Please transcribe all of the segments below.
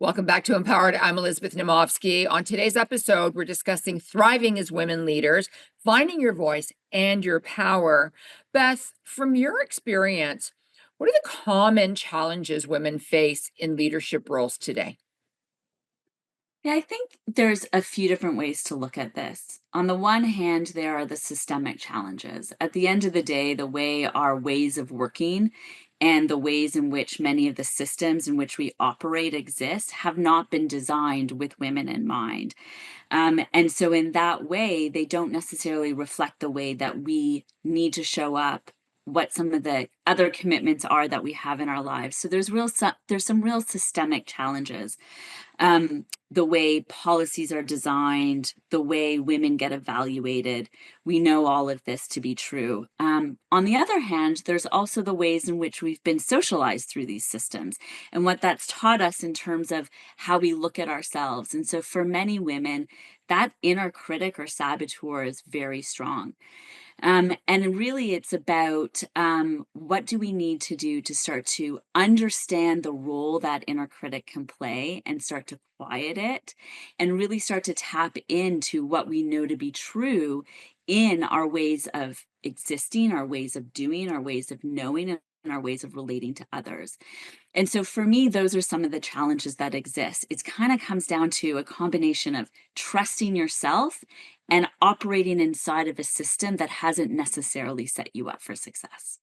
Welcome back to Empowered. I'm Elizabeth Nemofsky. On today's episode, we're discussing thriving as women leaders, finding your voice and your power. Beth, from your experience, what are the common challenges women face in leadership roles today? Yeah, I think there's a few different ways to look at this. On the one hand, there are the systemic challenges. At the end of the day, the way our ways of working and the ways in which many of the systems in which we operate exist have not been designed with women in mind. And so, in that way, they don't necessarily reflect the way that we need to show up, what some of the other commitments are that we have in our lives. So there's some real systemic challenges, the way policies are designed, the way women get evaluated. We know all of this to be true. On the other hand, there's also the ways in which we've been socialized through these systems and what that's taught us in terms of how we look at ourselves. And so for many women, that inner critic or saboteur is very strong. And really, it's about what do we need to do to start to understand the role that inner critic can play and start to quiet it and really start to tap into what we know to be true in our ways of existing, our ways of doing, our ways of knowing, and our ways of relating to others. And so for me, those are some of the challenges that exist. It kind of comes down to a combination of trusting yourself and operating inside of a system that hasn't necessarily set you up for success.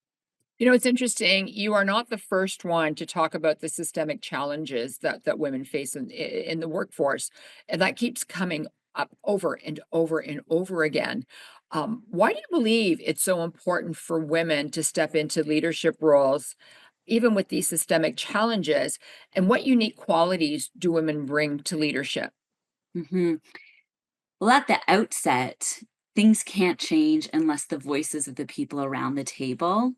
It's interesting. You are not the first one to talk about the systemic challenges that women face in the workforce, and that keeps coming up over and over and over again. Why do you believe it's so important for women to step into leadership roles, even with these systemic challenges? And what unique qualities do women bring to leadership? Mhm. Well, at the outset, things can't change unless the voices of the people around the table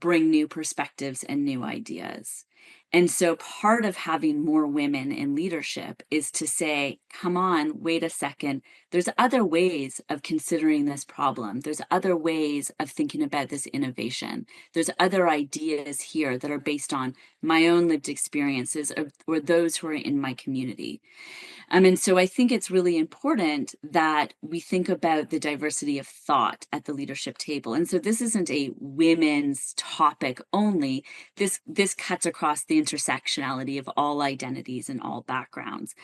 bring new perspectives and new ideas. And so part of having more women in leadership is to say, come on, wait a second. There's other ways of considering this problem. There's other ways of thinking about this innovation. There's other ideas here that are based on my own lived experiences or those who are in my community. And so I think it's really important that we think about the diversity of thought at the leadership table. And so this isn't a women's topic only. This cuts across the intersectionality of all identities and all backgrounds.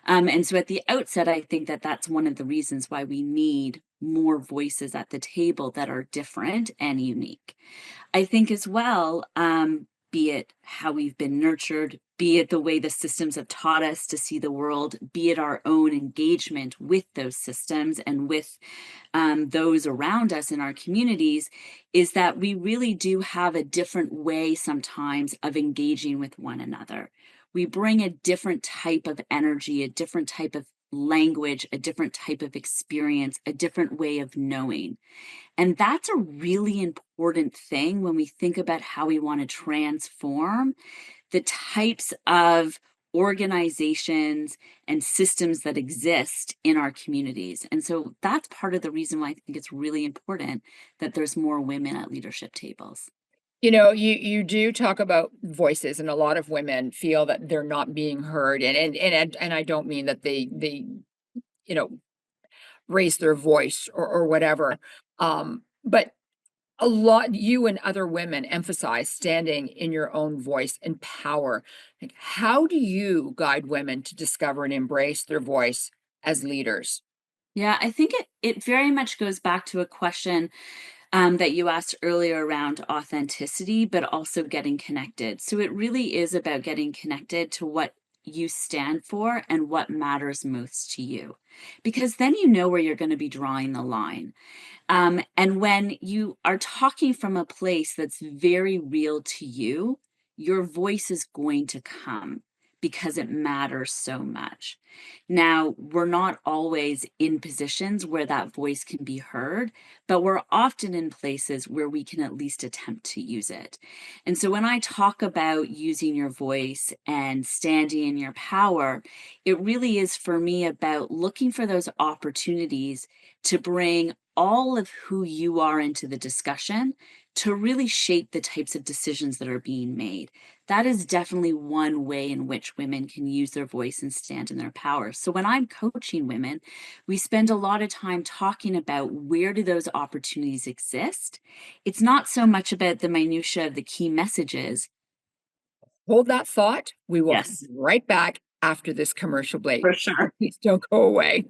And so at the outset, I think that that's one of the reasons why we need more voices at the table that are different and unique. I think as well, be it how we've been nurtured, be it the way the systems have taught us to see the world, be it our own engagement with those systems and with those around us in our communities, is that we really do have a different way sometimes of engaging with one another. We bring a different type of energy, a different type of language, a different type of experience, a different way of knowing. And that's a really important thing when we think about how we want to transform the types of organizations and systems that exist in our communities. And so that's part of the reason why I think it's really important that there's more women at leadership tables. You do talk about voices, and a lot of women feel that they're not being heard, and I don't mean that they you know raise their voice or whatever. But a lot, you and other women emphasize standing in your own voice and power. Like, how do you guide women to discover and embrace their voice as leaders? Yeah, I think it very much goes back to a question that you asked earlier around authenticity, but also getting connected. So it really is about getting connected to what you stand for and what matters most to you, because then you know where you're going to be drawing the line. And when you are talking from a place that's very real to you, your voice is going to come because it matters so much. Now, we're not always in positions where that voice can be heard, but we're often in places where we can at least attempt to use it. And so when I talk about using your voice and standing in your power, it really is for me about looking for those opportunities to bring all of who you are into the discussion to really shape the types of decisions that are being made. That is definitely one way in which women can use their voice and stand in their power. So when I'm coaching women, we spend a lot of time talking about where do those opportunities exist. It's not so much about the minutia of the key messages. Hold that thought. We will come Yes, right back after this commercial break. for sure. Please don't go away.